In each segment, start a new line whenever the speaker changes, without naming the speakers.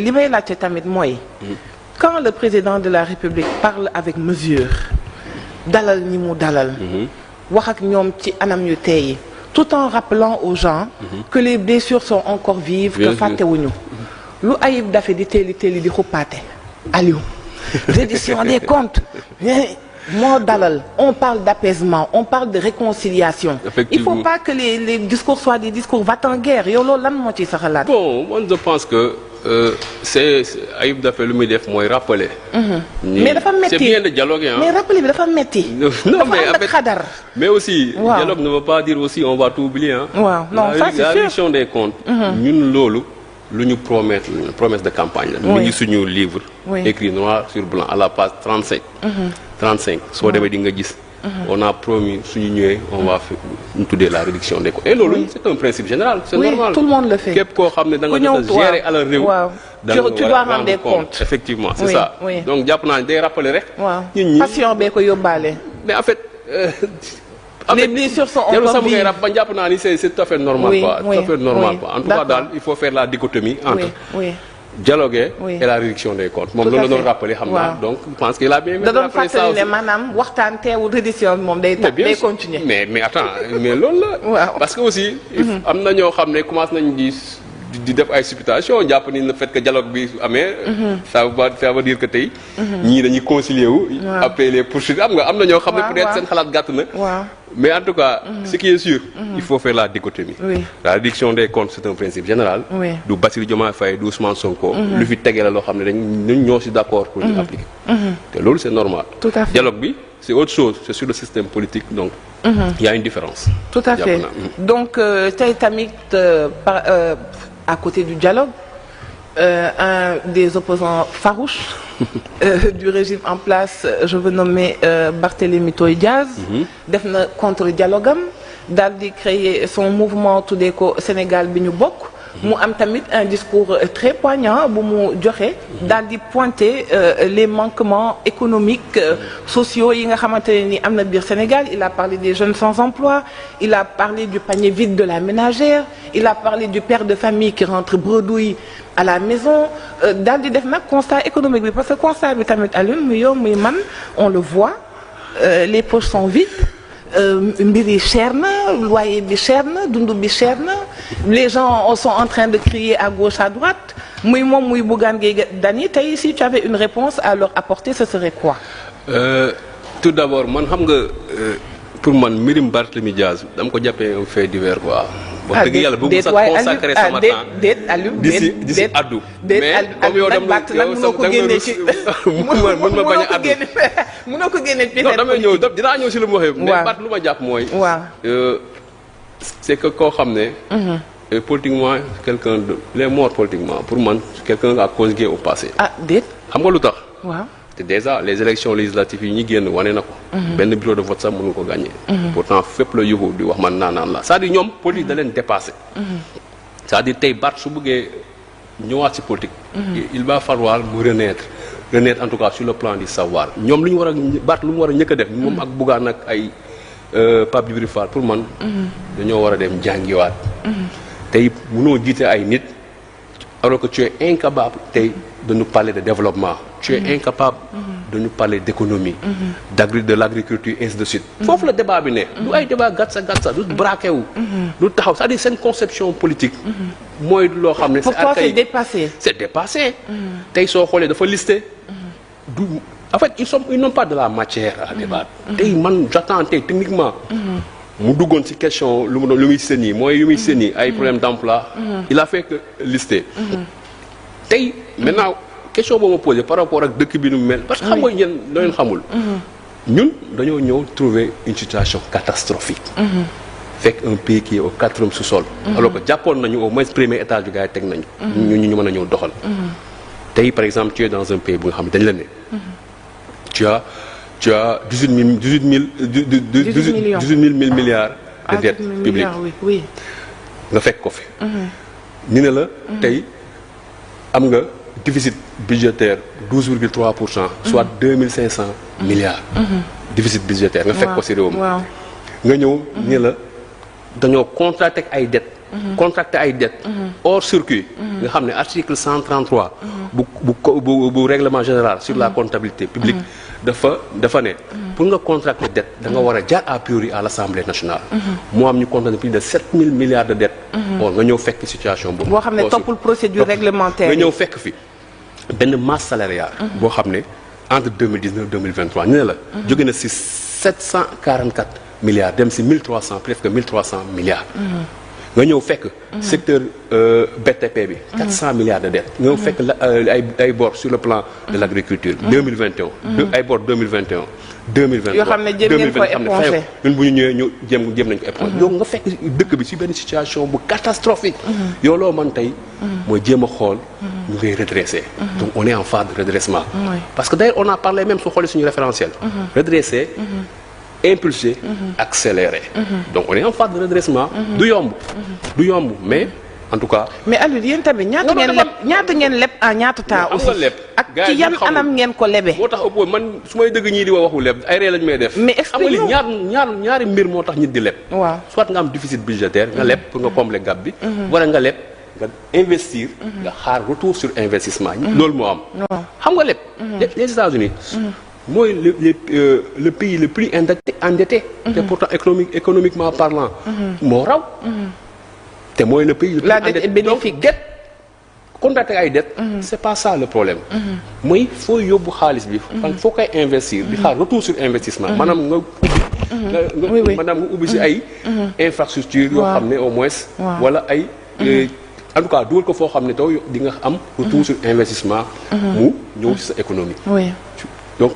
li may laajte tamit mooy. quand le président de la République parle avec mesure dalal ñi mu dalal. wax ak ñoom ci anam yu teey tout en rappelant aux gens. que les blessures sont encore vives. que fàttewuñu lu Ayib Daffé di teeli di xuppaate Aliou. reddition des comptes. moo dalal on parle d'apaisement on parle de réconciliation. Il faut pas que les discours soient des discours va-t-en-guerre yow loolu lan moo ciy sa xalaat.
bon moi je pense que c'est Ayib Daffé lu muy def mooy rappeler.
mais dafa metti
c'est bien de dialoguer
mais rappeler bi dafa metti.
non mais
dafa xadar.
mais aussi. dialogue ne veut pas dire aussi on va tout oublier hein.
waaw non ça c'est sûr
la réduction des comptes. ñun loolu lu ñu promettre promesse de campagne la. mu ngi suñu livre. écrit noir sur blanc à la page 35 soo demee di nga gis. on a promis suñu ñëwee on va ñu tuddee la réduction des comptes et loolu c'est un principe général. c'est normal
tout le monde le fait.
képp koo xam ne da nga jot a gérer alal réew.
tu dois rendre des comptes.
effectivement c'est ça. donc jàpp naa ne day rappeler rek. ñun ñi
passion bee ko yóbbaale.
mais en fait.
les blessures sont encore vives.
ba jàpp naa ni c'est tout à fait normal quoi. tout à fait normal quoi en tout cas daal il faut faire la dichotomie entre. dialoguer et la réduction des comptes moom loolu la doon rappelé xam naa donc je pense qu'il a bien.
da doon fàttali ne maanaam waxtaan teewul réduction bi moom day continuer.
mais attends mais loolu la. parce que aussi. am na ñoo xam ne commencé nañu di def ay supputation jàpp ni le fait que dialogue bi amee. ça veut dire que tey. ñii dañuy concilier wu. après les poursuites am na ñoo xam ne peut-être seen xalaat gàtt na. mais en tout cas. ce qui est sûr. il faut faire la dichotomie. la réduction des comptes c'est un principe général. du Bassirou Diomaye Faye du Ousmane Sonko. lu fi tegee la loo xam ne ñun ñoo ci d'accord pour ñu appliquer. te loolu c'est normal.
tout à fait
dialogue bi c'est autre chose c'est sur le système politique donc. il y a une différence.
tout à fait donc tey tamit à côté du dialogue un des opposants farouches du régime en place je veux nommer Barthélémy Toye Dias def na contre-dialogue am daal di créer son mouvement tuddee ko Sénégal bi ñu bokk mu am tamit un discours très poignant bu mu joxe daal di pointer les manquements économiques sociaux yi nga xamante ne ni am na biir Sénégal il a parlé des jeunes sans emploi il a parlé du panier vide de la ménagère il a parlé du père de famille qui rentre bredouille à la maison daal di def nag constat économique bi parce que constat bi tamit Alioune muy yow muy man on le voit les poches sont vides mbir yi cher na loyer bi cher na dund bi cher na les gens sont en train de crier à gauche à droite muy moom muy Bougane Gueye Dany tey si tu avais une réponse à leur apporter ce serait quoi.
tout d'abord man xam nga pour man mbirum Barthélémy Dias dama ko jàppee un fait divers quoi. wax dëgg yàlla bëgg sax consacrer sama temps
déet Aliou
d'ici addu mais comme yow dama
mënoo ko génne ci
mën ma bañ a addu
mënoo ko génne ci
non damay ñëw dinaa ñëw si lu mu waxee mais Bart lu ma jàpp mooy c'est que koo xam ne politiquement quelqu'un de les morts politiquement pour man quelqu'un a conjugué au passé
déet
xam nga lu tax
waaw
te déjà les élections législatives yi ñi génn wane na ko benn bureau de vote sax mënu ko gagner pourtant fépp la yuxu di wax man naanaan la c'est-à-dire ñoom politique da leen dépassé c'est-à-dire tey Bart su bëggee ñëwaat ci politique il va falloir mu renaître en tout cas sur le plan du savoir ñoom lu ñu war a Bart lu mu war a ñëkk a def moom ak Bougane ak ay Pape Djibril Fall pour man dañoo war a dem jàngiwaat tey mënoo jiite ay nit alors que tu es incapable tey de nous parler de développement tu es incapable de nous parler d'économie de l'agriculture ainsi de suite foofu la débat bi ne du ay débat gatsa du braqué wu du taxaw c'est-à-dire seen conception politique mooy loo xam ne
pour toi c'est dépassé
tey soo xoolee dafa listé du en fait ils n'ont pas de la matière à débattre tey man j'attends tey techniquement mu duggoon ci question lu muy seni mooy yu muy seni ay problème d'emploi il a fait que lister tey maintenant question boo ma posé par rapport ak dëkk bi nu mel parce que xam nga ñeen loo leen xamul ñun dañoo ñëw trouver une situation catastrophique fekk un pays qui est au 4e sous-sol alors que jàppoon nañu au moins premier étage yu gars yi teg nañu ñu mën a ñëw doxal tey par exemple tu es dans un pays bu nga xam ne dañ la ne tu as 18 000 milliards de dettes publiques nga fekk ko fi ni ne la tey am nga déficit budgétaire 12,3% soit 2500 milliards déficit budgétaire nga fekk ko ci réew mi nga ñëw ni la dañoo contracté ay dettes contracté ay dettes hors circuit nga xam ne article 133 bu règlement général sur la comptabilité publique dafa ne pour nga contracter dette da nga war a jaar a priori à l'Assemblée nationale moo am ñu contracté plus de 7000 milliards de dettes or nga ñëw fekk situation boobu
boo xam ne toppul procédure réglementaire
nga ñëw fekk fi benn masse salariale boo xam ne entre 2019 2023 ñu ne la jóge na si 744 milliards dem si 1300 presque 1300 milliards nga ñëw fekk secteur BTP bi 400 milliards de dettes nga ñëw fekk ay bor sur le plan de l'agriculture 2021 ay bor 2021 2023
yoo xam ne jéem ngeen ko éponger
ñun bu ñu ñëwee ñu jéem nañ ko éponger yow nga fekk dëkk bi ci benn situation bu catastrophique yow loo man tey mooy jéem a xool ñu ngay redresser donc on est en phase de redressement parce que d'ailleurs on a parlé même su xoolee suñu référentiel redresser impulser accélérer donc on est en phase de redressement du yomb mais en tout cas
mais Aliou yéen tamit ñaata ngeen leb en ñaata temps aussi ak ci yan anam ngeen ko lebe
moo tax ëpp man su may dëgg ñii di waxu leb ay ree lañ may def
mais explique
ñaari mbir moo tax nit di leb
waaw
soit nga am déficit budgétaire nga leb pour nga combler gap bi wala nga leb nga investir nga xaar retour sur investissement loolu moo am xam nga leb les États-Unis mooy le pays le plus endetté te pourtant économiquement parlant moo raw te mooy le pays le plus endetté
la dette est bénéfique
dette contracté ay dette c'est pas ça le problème mooy foo yóbbu xaalis bi foo koy investir di xaar retour sur investissement maanaam nga ubbi maanaam nga ubbi si ay infrastructure yoo xam ne au moins wala ay en tout cas dugal ko foo xam ne taw di nga am retour sur investissement mu ñëw ci sa économie donc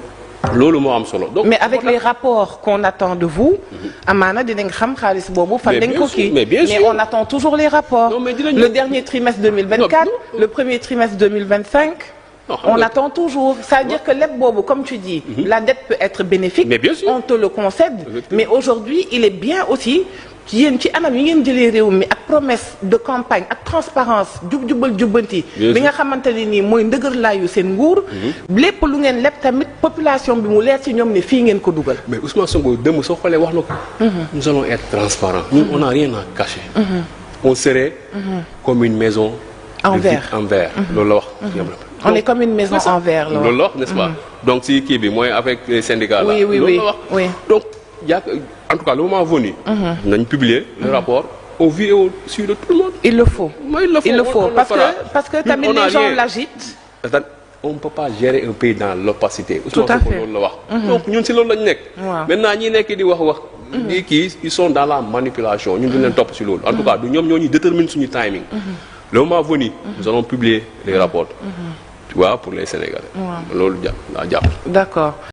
loolu moo am solo donc
mais avec les rapports qu'on attend de vous amaana dinañ xam xaalis boobu fan lañ ko kii mais on attend toujours les rapports le dernier trimestre 2024 le premier trimestre 2025 on attend toujours c'est-à-dire que leb boobu comme tu dis la dette peut être bénéfique on te le concède mais aujourd'hui il est bien aussi yéen ci anam yi ngeen jëlee réew mi ak promesse de campagne ak transparence jubbanti bi nga xamante ne nii mooy ndëgër laayu seen nguur lépp lu ngeen leb tamit population bi mu leer ci ñoom ne fii ngeen ko dugal
mais Ousmane Sonko dem soo xoolee wax na ko nous allons être transparents ñun on n'a rien à cacher on serait comme une maison
en verre
loolu la wax
on est comme une maison en verre
loolu la wax n'est-ce pas donc si kii bi mooy avec les syndicats là loolu la wax donc en tout cas le moment venu nañ publier le rapport au vu et au su de tout le monde
il le faut parce que tamit les gens l'agitent
on ne peut pas gérer un pays dans l'opacité
tout à fait
loolu la wax donc ñun si loolu lañu nekk maintenant ñi nekk di wax di kii ils sont dans la manipulation ñun duñ leen topp si loolu en tout cas du ñoom ñoo ñu détermine suñu timing le moment venu nous allons publier les rapports tu vois pour les Sénégalais loolu laa jàpp
d'accord